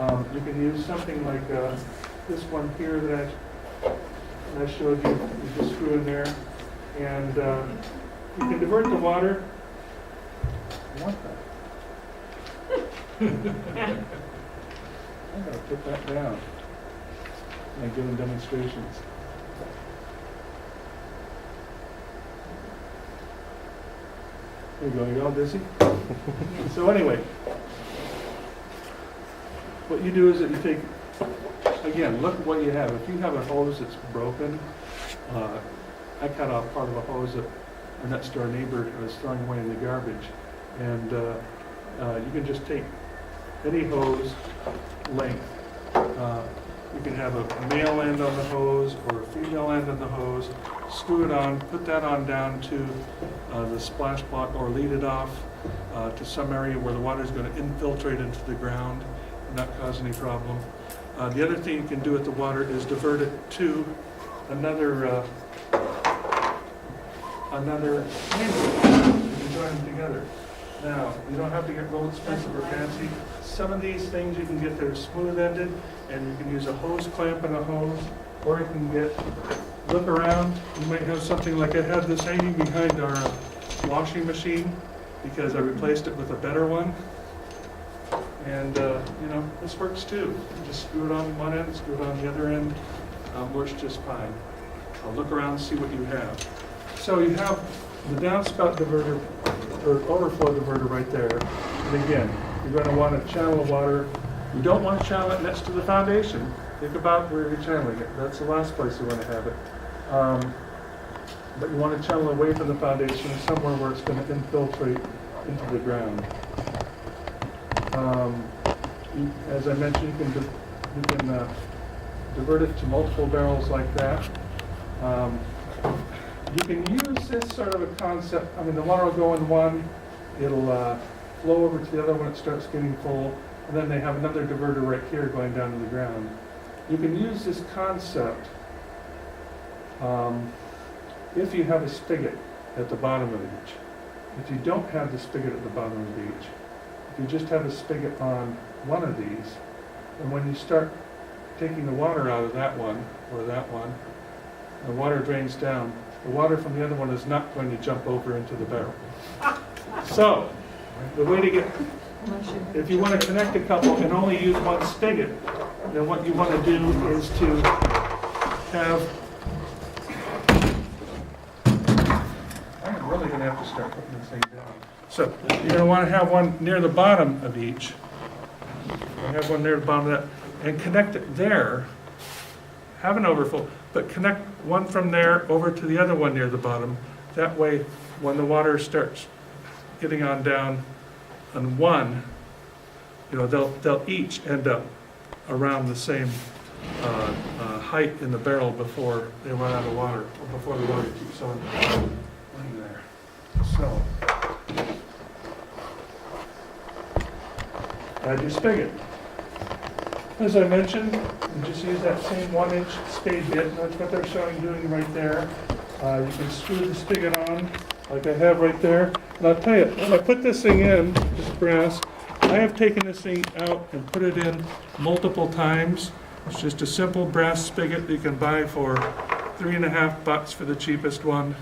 You can use something like this one here that I showed you. You just screw in there, and you can divert the water. What the? I'm going to put that down and give them demonstrations. There you go, you all dizzy? So anyway, what you do is that you take, again, look at what you have. If you have a hose that's broken, I cut off part of a hose that our next door neighbor was throwing away in the garbage. And you can just take any hose length. You can have a male end on the hose or a female end on the hose, screw it on, put that on down to the splash block or lead it off to some area where the water is going to infiltrate into the ground and not cause any problem. The other thing you can do with the water is divert it to another handle. You can join them together. Now, you don't have to get real expensive or fancy. Some of these things you can get that are smooth-ended, and you can use a hose clamp and a hose, or you can look around. You might have something like I had this hanging behind our washing machine because I replaced it with a better one. And, this works too. You just screw it on one end, screw it on the other end. Works just fine. I'll look around and see what you have. So you have the downspout diverter, or overflow diverter right there. And again, you're going to want to channel the water. You don't want to channel it next to the foundation. Think about where you're channeling it. That's the last place you want to have it. But you want to channel away from the foundation somewhere where it's going to infiltrate into the ground. As I mentioned, you can divert it to multiple barrels like that. You can use this sort of a concept. I mean, the water will go in one, it'll flow over to the other when it starts getting full, and then they have another diverter right here going down to the ground. You can use this concept if you have a spigot at the bottom of each. If you don't have the spigot at the bottom of each, if you just have a spigot on one of these, and when you start taking the water out of that one, or that one, the water drains down, the water from the other one is not going to jump over into the barrel. So, the way to get, if you want to connect a couple and only use one spigot, then what you want to do is to have, I'm really going to have to start putting this thing down. So, you're going to want to have one near the bottom of each. Have one near the bottom of that, and connect it there. Have an overflow, but connect one from there over to the other one near the bottom. That way, when the water starts getting on down on one, they'll each end up around the same height in the barrel before they run out of water, or before the water keeps on running there. So, add your spigot. As I mentioned, you just use that same 1-inch spade bit. That's what they're showing doing right there. You can screw the spigot on, like I have right there. And I'll tell you, when I put this thing in, this brass, I have taken this thing out and put it in multiple times. It's just a simple brass spigot that you can buy for $3.50 for the cheapest one. You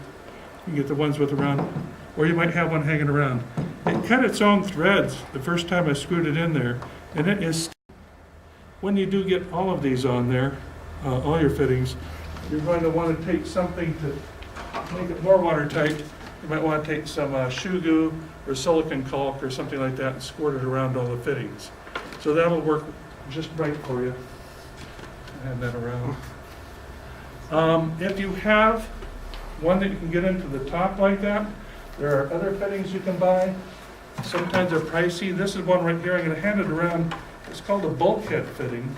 can get the ones with around, or you might have one hanging around. It cut its own threads the first time I screwed it in there, and it is. When you do get all of these on there, all your fittings, you're going to want to take something to make it more watertight. You might want to take some shoe goo or silicone caulk or something like that and squirt it around all the fittings. So that'll work just right for you. Hand that around. If you have one that you can get into the top like that, there are other fittings you can buy. Sometimes they're pricey. This is one right here. I'm going to hand it around. It's called a bulkhead fitting,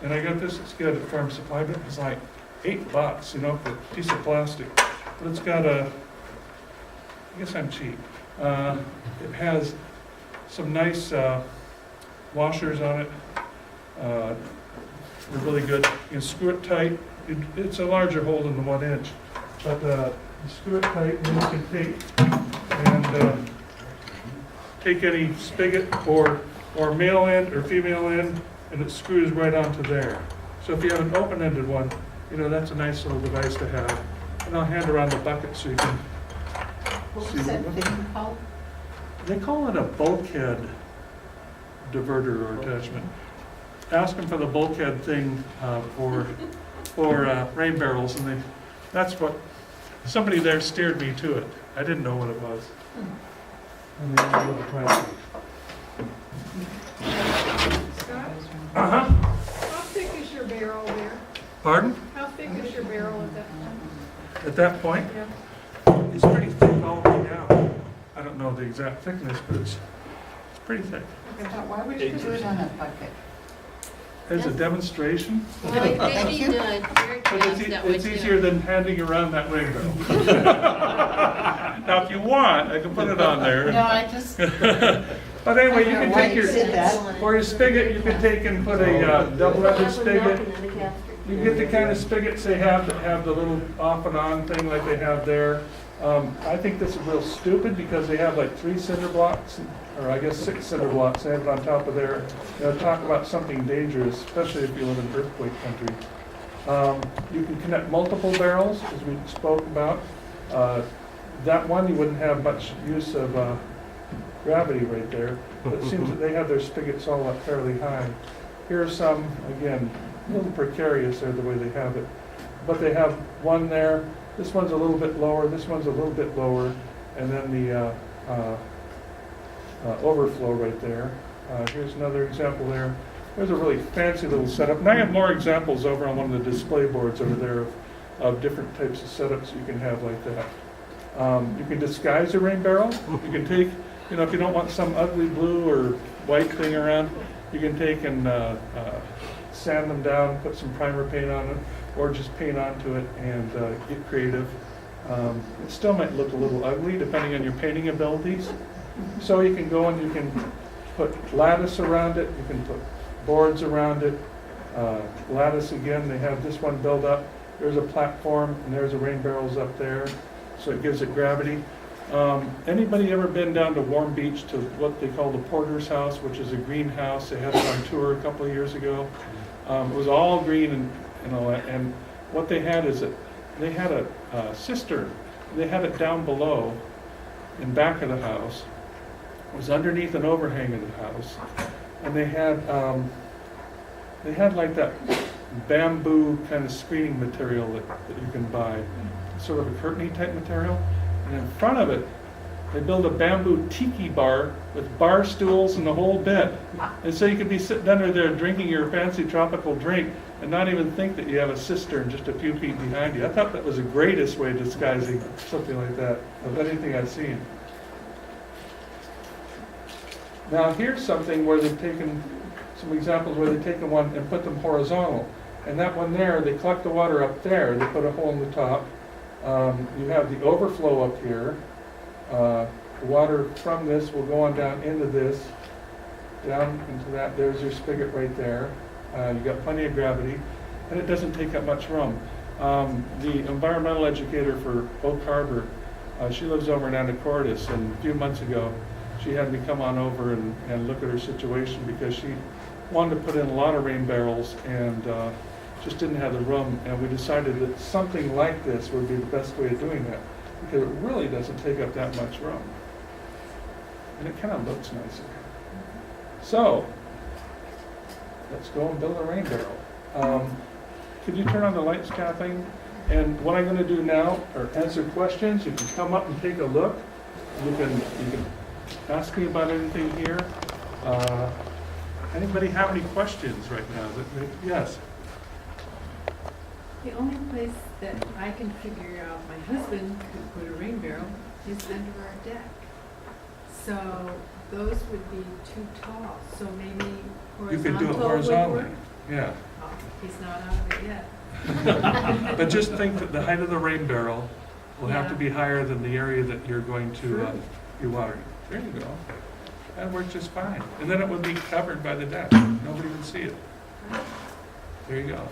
and I got this. It's good at Farm Supply, but it's like $8, for a piece of plastic. But it's got I guess I'm cheap. It has some nice washers on it. They're really good. You can screw it tight. It's a larger hole than the 1 inch, but you screw it tight, and then you can take any spigot or male end or female end, and it screws right onto there. So if you have an open-ended one, you know, that's a nice little device to have. And I'll hand around the bucket so you can What see was that what- thing called? They call it a bulkhead diverter or attachment. Ask them for the bulkhead thing for rain barrels, and that's what, somebody there steered me to it. I didn't know what it was. And they had a little plastic. Scott, Uh-huh. how thick is your barrel there? Pardon? How thick is your barrel at that point? At that point, Yeah. it's pretty thick all the way down. I don't know the exact thickness, but it's pretty thick. Why would you do it on a bucket? As a demonstration, Well, I think Thank he you. did. Very but fast that way it's too. easier than handing around that rain barrel. Now, if you want, I can put it on there. No, I just, But anyway, you can Why take you your, did that? for your spigot, you can take and put a double-ended spigot. You get the kind of spigots they have that have the little off and on thing like they have there. I think this is real stupid because they have like 3 cinder blocks, or I guess 6 cinder blocks, they have it on top of there. You know, talk about something dangerous, especially if you live in earthquake country. You can connect multiple barrels, as we spoke about. That one, you wouldn't have much use of gravity right there. But it seems that they have their spigots all up fairly high. Here are some, again, a little precarious there, the way they have it. But they have one there, this one's a little bit lower, this one's a little bit lower, and then the overflow right there. Here's another example there. There's a really fancy little setup. And I have more examples over on one of the display boards over there of different types of setups you can have like that. You can disguise a rain barrel. You can take, you know, if you don't want some ugly blue or white thing around, you can take and sand them down, put some primer paint on it, or just paint onto it and get creative. It still might look a little ugly depending on your painting abilities. So you can go and you can put lattice around it, you can put boards around it. Lattice again, they have this one built up. There's a platform and there's a rain barrels up there, so it gives it gravity. Anybody ever been down to Warm Beach to what they call the Porter's House, which is a greenhouse? They had it on tour a couple of years ago. It was all green and all that. And what they had is that they had a cistern. They had it down below in back of the house. It was underneath an overhang of the house. And they had like that bamboo kind of screening material that you can buy, sort of a curtainy type material. And in front of it, they built a bamboo tiki bar with bar stools and the whole bit. And so you could be sitting under there drinking your fancy tropical drink and not even think that you have a cistern just a few feet behind you. I thought that was the greatest way of disguising something like that of anything I've seen. Now here's something where they've taken some examples where they've taken one and put them horizontal. And that one there, they collect the water up there, they put a hole in the top. You have the overflow up here. The water from this will go on down into this, down into that. There's your spigot right there. You've got plenty of gravity, and it doesn't take up much room. The environmental educator for Oak Harbor, she lives over in Anacortes, and a few months ago, she had me come on over and look at her situation because she wanted to put in a lot of rain barrels and just didn't have the room, and we decided that something like this would be the best way of doing that because it really doesn't take up that much room. And it kind of looks nicer. So, let's go and build a rain barrel. Could you turn on the lights, Kathleen? And what I'm going to do now are answer questions. You can come up and take a look. You can ask me about anything here. Anybody have any questions right now? Yes. The only place that I can figure out my husband could put a rain barrel is under our deck. So those would be too tall, so maybe You could do it horizontal would horizontally. work. Yeah. Oh, he's not out of it yet. But just think that the height of the rain barrel will have to Yeah. be higher than the area that you're going to True. be watering. There you go. That works just fine. And then it would be covered by the deck. Nobody would see it. There you go.